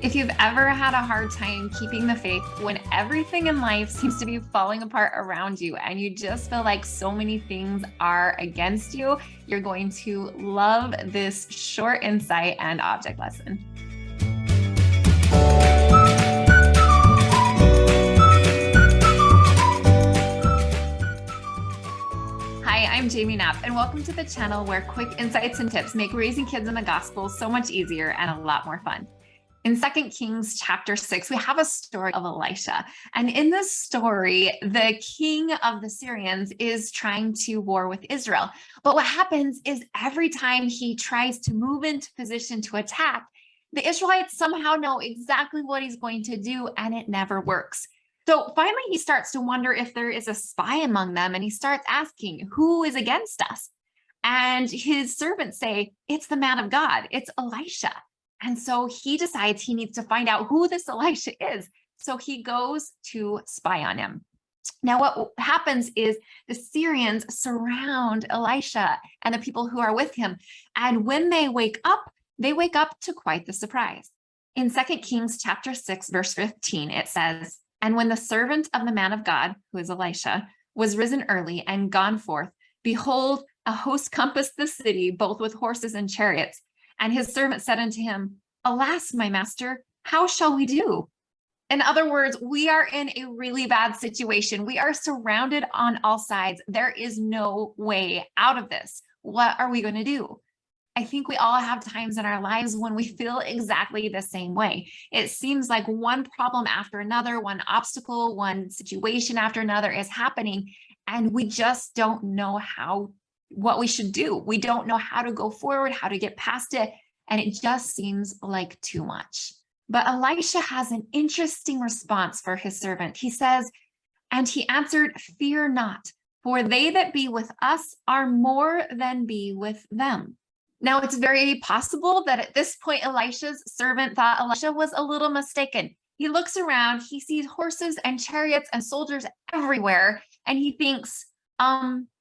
If you've ever had a hard time keeping the faith when everything in life seems to be falling apart around you and you just feel like so many things are against you, you're going to love this short insight and object lesson. Hi, I'm Jamie Knapp, and welcome to the channel where quick insights and tips make raising kids in the gospel so much easier and a lot more fun. In 2 Kings chapter 6, we have a story of Elisha. And in this story, the king of the Syrians is trying to war with Israel. But what happens is every time he tries to move into position to attack, the Israelites somehow know exactly what he's going to do, and it never works. So finally, he starts to wonder if there is a spy among them, and he starts asking, who is against us? And his servants say, it's the man of God, it's Elisha. And so he decides he needs to find out who this Elisha is. So he goes to spy on him. Now, what happens is the Syrians surround Elisha and the people who are with him. And when they wake up to quite the surprise. In 2 Kings chapter 6, verse 15, it says, "And when the servant of the man of God, who is Elisha, was risen early and gone forth, behold, a host compassed the city, both with horses and chariots. And his servant said unto him, Alas, my master, how shall we do?" In other words, we are in a really bad situation. We are surrounded on all sides. There is no way out of this. What are we going to do? I think we all have times in our lives when we feel exactly the same way. It seems like one problem after another, one obstacle, one situation after another is happening, and we just don't know what we should do. We don't know how to go forward, how to get past it, and it just seems like too much. But Elisha has an interesting response for his servant. He says, "And he answered, Fear not, for they that be with us are more than be with them." Now, it's very possible that at this point, Elisha's servant thought Elisha was a little mistaken. He looks around, he sees horses and chariots and soldiers everywhere, and he thinks,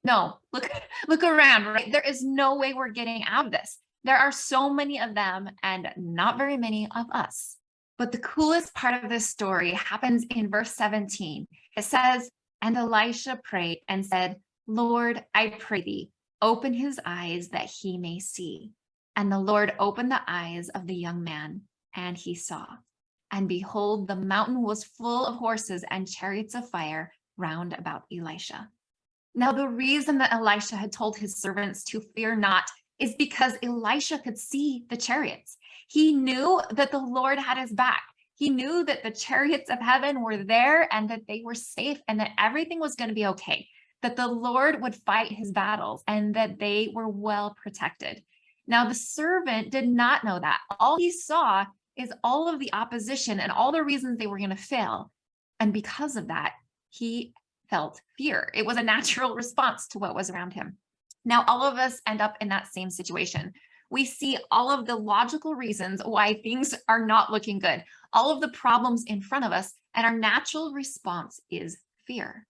no, look around, right? There is no way we're getting out of this. There are so many of them and not very many of us. But the coolest part of this story happens in verse 17. It says, "And Elisha prayed and said, Lord, I pray thee, open his eyes that he may see. And the Lord opened the eyes of the young man, and he saw. And behold, the mountain was full of horses and chariots of fire round about Elisha." Now, the reason that Elisha had told his servants to fear not is because Elisha could see the chariots. He knew that the Lord had his back. He knew that the chariots of heaven were there and that they were safe and that everything was going to be okay, that the Lord would fight his battles and that they were well protected. Now, the servant did not know that. All he saw is all of the opposition and all the reasons they were going to fail. And because of that, he felt fear. It was a natural response to what was around him. Now, all of us end up in that same situation. We see all of the logical reasons why things are not looking good, all of the problems in front of us, and our natural response is fear.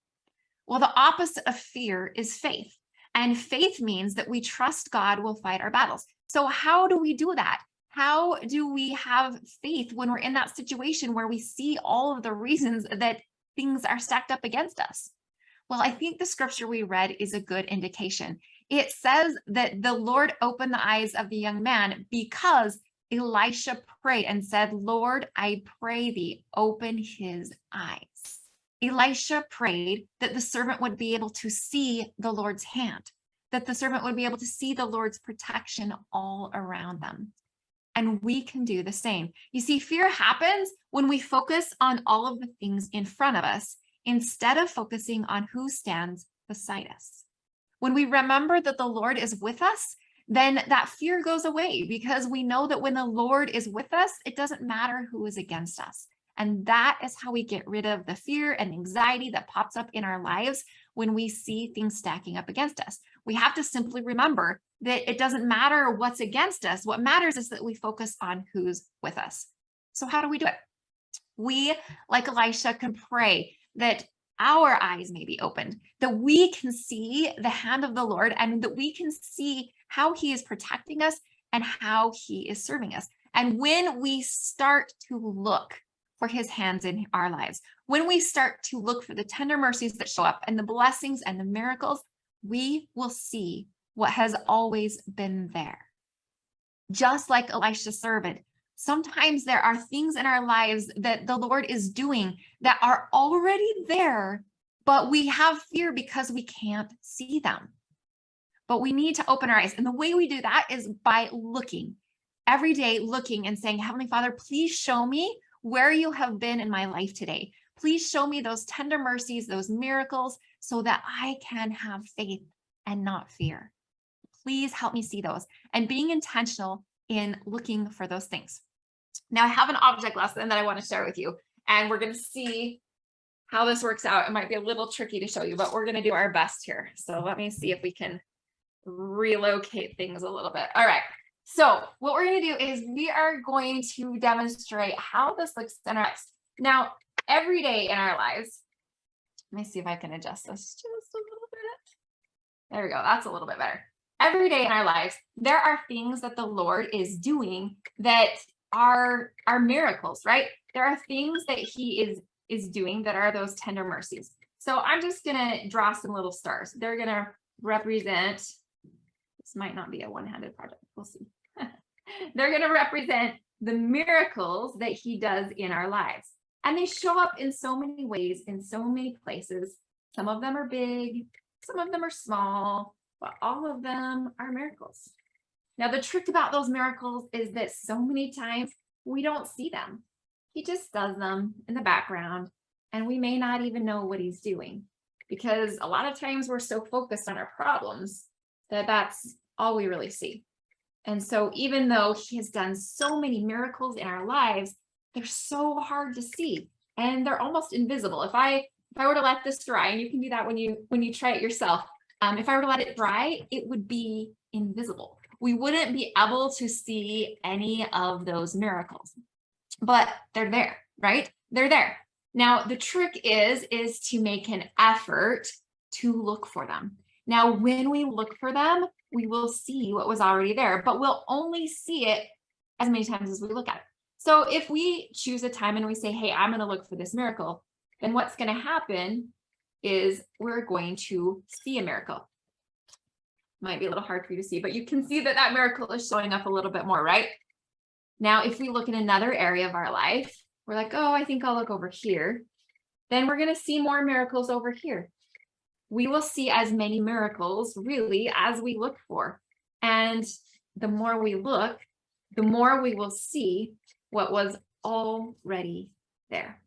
Well, the opposite of fear is faith. And faith means that we trust God will fight our battles. So how do we do that? How do we have faith when we're in that situation where we see all of the reasons that things are stacked up against us? Well, I think the scripture we read is a good indication. It says that the Lord opened the eyes of the young man because Elisha prayed and said, Lord, I pray thee, open his eyes. Elisha prayed that the servant would be able to see the Lord's hand, that the servant would be able to see the Lord's protection all around them. And we can do the same. You see, fear happens when we focus on all of the things in front of us instead of focusing on who stands beside us. When we remember that the Lord is with us, then that fear goes away because we know that when the Lord is with us, it doesn't matter who is against us. And that is how we get rid of the fear and anxiety that pops up in our lives when we see things stacking up against us. We have to simply remember that it doesn't matter what's against us. What matters is that we focus on who's with us. So how do we do it? We, like Elisha, can pray that our eyes may be opened, that we can see the hand of the Lord and that we can see how he is protecting us and how he is serving us. And when we start to look for his hands in our lives, when we start to look for the tender mercies that show up and the blessings and the miracles, we will see what has always been there. Just like Elisha's servant, sometimes there are things in our lives that the Lord is doing that are already there, but we have fear because we can't see them. But we need to open our eyes. And the way we do that is by looking every day, looking and saying, Heavenly Father, please show me where you have been in my life today. Please show me those tender mercies, those miracles, so that I can have faith and not fear. Please help me see those, and being intentional in looking for those things. Now I have an object lesson that I want to share with you, and we're going to see how this works out. It might be a little tricky to show you, but we're going to do our best here. So let me see if we can relocate things a little bit. All right. So what we're going to do is we are going to demonstrate how this looks in our lives. Now, every day in our lives, let me see if I can adjust this just a little bit. There we go. That's a little bit better. Every day in our lives, there are things that the Lord is doing that are miracles, right? There are things that he is doing that are those tender mercies. So I'm just going to draw some little stars. They're going to represent, this might not be a one-handed project. We'll see. They're going to represent the miracles that he does in our lives. And they show up in so many ways, in so many places. Some of them are big, some of them are small, but all of them are miracles. Now, the trick about those miracles is that so many times we don't see them. He just does them in the background, and we may not even know what he's doing, because a lot of times we're so focused on our problems that that's all we really see. And so even though he has done so many miracles in our lives, they're so hard to see, and they're almost invisible. If I were to let this dry, and you can do that when you try it yourself, if I were to let it dry, it would be invisible. We wouldn't be able to see any of those miracles, but they're there, right? They're there. Now, the trick is to make an effort to look for them. Now, when we look for them, we will see what was already there, but we'll only see it as many times as we look at it. So if we choose a time and we say, hey, I'm going to look for this miracle, then what's going to happen is we're going to see a miracle. Might be a little hard for you to see, but you can see that that miracle is showing up a little bit more, right? Now, if we look in another area of our life, we're like, oh, I think I'll look over here. Then we're going to see more miracles over here. We will see as many miracles really as we look for. And the more we look, the more we will see what was already there.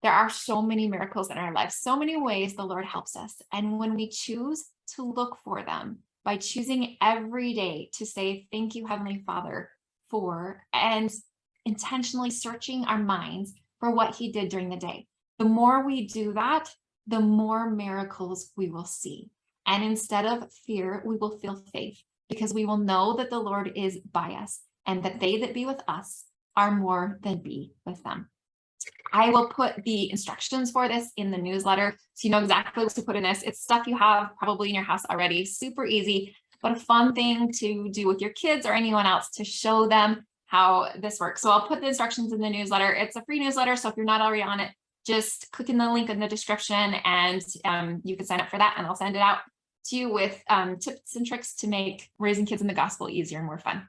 There are so many miracles in our lives, so many ways the Lord helps us. And when we choose to look for them, by choosing every day to say, thank you, Heavenly Father, for, and intentionally searching our minds for what he did during the day, the more we do that, the more miracles we will see. And instead of fear, we will feel faith, because we will know that the Lord is by us, and that they that be with us are more than be with them. I will put the instructions for this in the newsletter, so you know exactly what to put in this. It's stuff you have probably in your house already, super easy, but a fun thing to do with your kids or anyone else to show them how this works. So I'll put the instructions in the newsletter. It's a free newsletter, so if you're not already on it, just click in the link in the description and you can sign up for that, and I'll send it out to you with tips and tricks to make raising kids in the gospel easier and more fun.